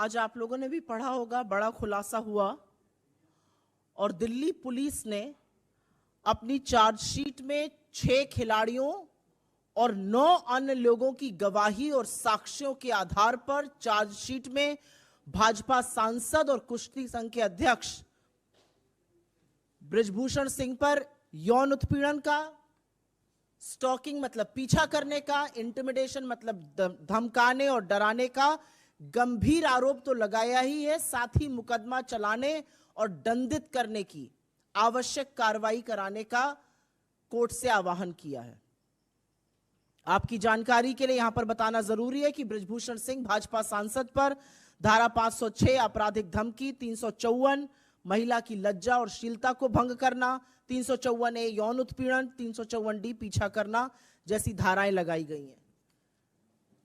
आज आप लोगों ने भी पढ़ा होगा, बड़ा खुलासा हुआ और दिल्ली पुलिस ने अपनी चार्जशीट में 6 खिलाड़ियों और 9 अन्य लोगों की गवाही और साक्ष्यों के आधार पर चार्जशीट में भाजपा सांसद और कुश्ती संघ के अध्यक्ष बृजभूषण सिंह पर यौन उत्पीड़न का, स्टॉकिंग मतलब पीछा करने का, इंटिमिडेशन मतलब धमकाने और डराने का गंभीर आरोप तो लगाया ही है, साथ ही मुकदमा चलाने और दंडित करने की आवश्यक कार्रवाई कराने का कोर्ट से आह्वान किया है। आपकी जानकारी के लिए यहां पर बताना जरूरी है कि बृजभूषण सिंह भाजपा सांसद पर धारा 506 आपराधिक धमकी, 354 महिला की लज्जा और शीलता को भंग करना, 354A यौन उत्पीड़न, 354D पीछा करना जैसी धाराएं लगाई गई हैं।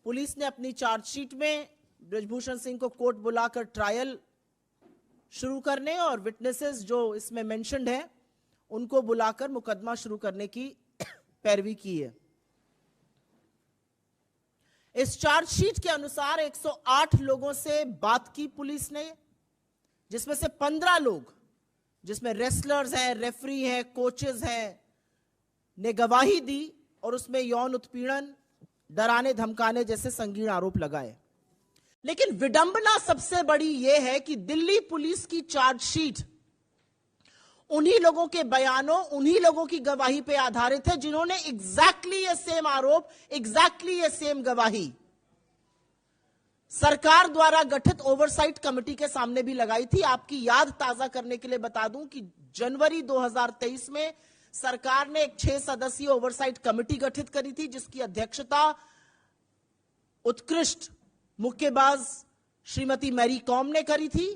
पुलिस ने अपनी चार्जशीट में बृजभूषण सिंह को कोर्ट बुलाकर ट्रायल शुरू करने और विटनेसेस जो इसमें मेंशन्ड है उनको बुलाकर मुकदमा शुरू करने की पैरवी की है। इस चार्जशीट के अनुसार 108 लोगों से बात की पुलिस ने, जिसमें से 15 लोग, जिसमें रेसलर्स हैं, रेफरी हैं, कोचेस हैं, ने गवाही दी और उसमें यौन उत्पीड़न, डराने धमकाने जैसे संगीन आरोप लगाए। लेकिन विडंबना सबसे बड़ी यह है कि दिल्ली पुलिस की चार्जशीट उन्हीं लोगों के बयानों, उन्हीं लोगों की गवाही पर आधारित है जिन्होंने एग्जैक्टली ये सेम आरोप, एग्जैक्टली ये सेम गवाही सरकार द्वारा गठित ओवरसाइट कमेटी के सामने भी लगाई थी। आपकी याद ताजा करने के लिए बता दूं कि जनवरी 2023 में सरकार ने एक 6 सदस्यीय ओवरसाइट कमेटी गठित करी थी, जिसकी अध्यक्षता उत्कृष्ट मुक्केबाज श्रीमती मैरी कॉम ने करी थी।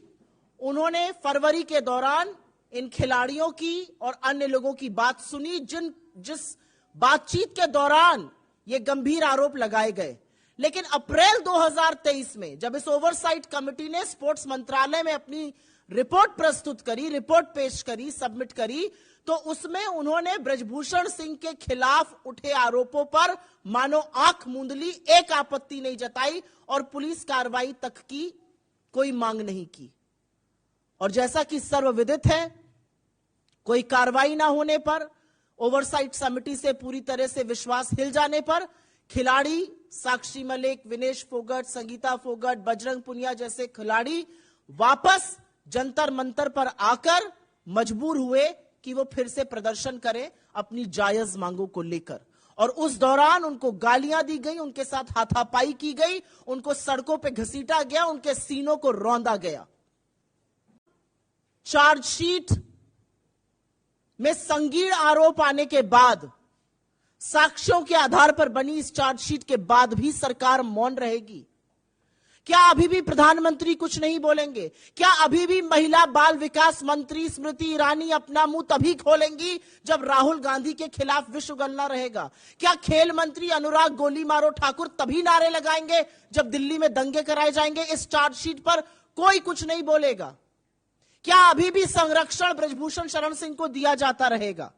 उन्होंने फरवरी के दौरान इन खिलाड़ियों की और अन्य लोगों की बात सुनी, जिस बातचीत के दौरान ये गंभीर आरोप लगाए गए। लेकिन अप्रैल 2023 में जब इस ओवरसाइट कमेटी ने स्पोर्ट्स मंत्रालय में अपनी रिपोर्ट प्रस्तुत करी, रिपोर्ट पेश करी, सबमिट करी, तो उसमें उन्होंने बृजभूषण सिंह के खिलाफ उठे आरोपों पर मानो आंख मूंद ली, एक आपत्ति नहीं जताई और पुलिस कार्रवाई तक की कोई मांग नहीं की। और जैसा कि सर्वविदित है, कोई कार्रवाई ना होने पर, ओवरसाइट समिति से पूरी तरह से विश्वास हिल जाने पर खिलाड़ी साक्षी मलिक, विनेश फोगट, संगीता फोगट, बजरंग पुनिया जैसे खिलाड़ी वापस जंतर मंतर पर आकर मजबूर हुए कि वो फिर से प्रदर्शन करें अपनी जायज मांगों को लेकर। और उस दौरान उनको गालियां दी गई, उनके साथ हाथापाई की गई, उनको सड़कों पे घसीटा गया, उनके सीनों को रौंदा गया। चार्जशीट में संगीन आरोप आने के बाद, साक्ष्यों के आधार पर बनी इस चार्जशीट के बाद भी सरकार मौन रहेगी? क्या अभी भी प्रधानमंत्री कुछ नहीं बोलेंगे? क्या अभी भी महिला बाल विकास मंत्री स्मृति ईरानी अपना मुंह तभी खोलेंगी जब राहुल गांधी के खिलाफ विश्व गणना रहेगा? क्या खेल मंत्री अनुराग गोली मारो ठाकुर तभी नारे लगाएंगे जब दिल्ली में दंगे कराए जाएंगे? इस चार्जशीट पर कोई कुछ नहीं बोलेगा। क्या अभी भी संरक्षण बृजभूषण शरण सिंह को दिया जाता रहेगा?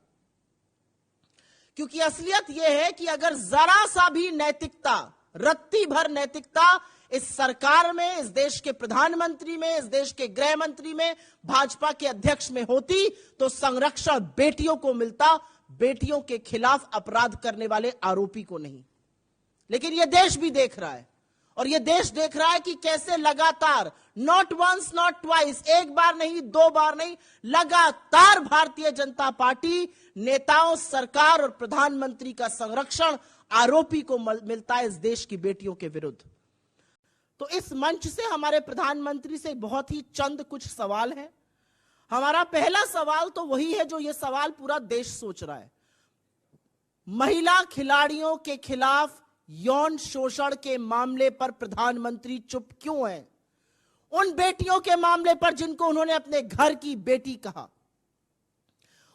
क्योंकि असलियत यह है कि अगर जरा सा भी नैतिकता, रत्ती भर नैतिकता इस सरकार में, इस देश के प्रधानमंत्री में, इस देश के गृह मंत्री में, भाजपा के अध्यक्ष में होती, तो संरक्षण बेटियों को मिलता, बेटियों के खिलाफ अपराध करने वाले आरोपी को नहीं। लेकिन यह देश भी देख रहा है, और यह देश देख रहा है कि कैसे लगातार, नॉट वंस नॉट ट्वाइस, एक बार नहीं, 2 बार नहीं, लगातार भारतीय जनता पार्टी नेताओं, सरकार और प्रधानमंत्री का संरक्षण आरोपी को मिलता है इस देश की बेटियों के विरुद्ध। तो इस मंच से हमारे प्रधानमंत्री से बहुत ही चंद कुछ सवाल हैं। हमारा पहला सवाल तो वही है जो यह सवाल पूरा देश सोच रहा है। महिला खिलाड़ियों के खिलाफ यौन शोषण के मामले पर प्रधानमंत्री चुप क्यों हैं? उन बेटियों के मामले पर जिनको उन्होंने अपने घर की बेटी कहा,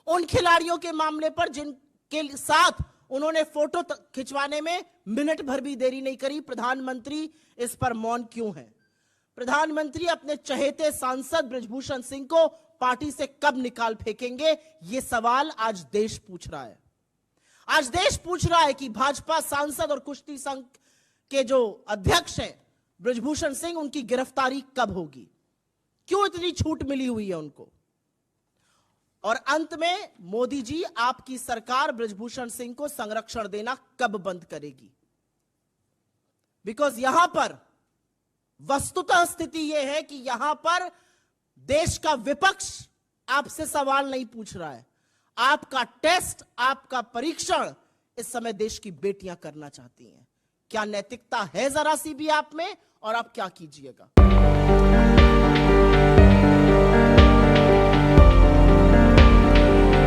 उन खिलाड़ियों के मामले पर जिनके साथ उन्होंने फोटो खिंचवाने में मिनट भर भी देरी नहीं करी, प्रधानमंत्री इस पर मौन क्यों है? प्रधानमंत्री अपने चहेते सांसद बृजभूषण सिंह को पार्टी से कब निकाल फेंकेंगे? यह सवाल आज देश पूछ रहा है। आज देश पूछ रहा है कि भाजपा सांसद और कुश्ती संघ के जो अध्यक्ष हैं बृजभूषण सिंह, उनकी गिरफ्तारी कब होगी? क्यों इतनी छूट मिली हुई है उनको? और अंत में मोदी जी, आपकी सरकार बृजभूषण सिंह को संरक्षण देना कब बंद करेगी? बिकॉज यहां पर वस्तुतः स्थिति यह है कि यहां पर देश का विपक्ष आपसे सवाल नहीं पूछ रहा है। आपका टेस्ट, आपका परीक्षण इस समय देश की बेटियां करना चाहती हैं। क्या नैतिकता है जरा सी भी आप में? और आप क्या कीजिएगा?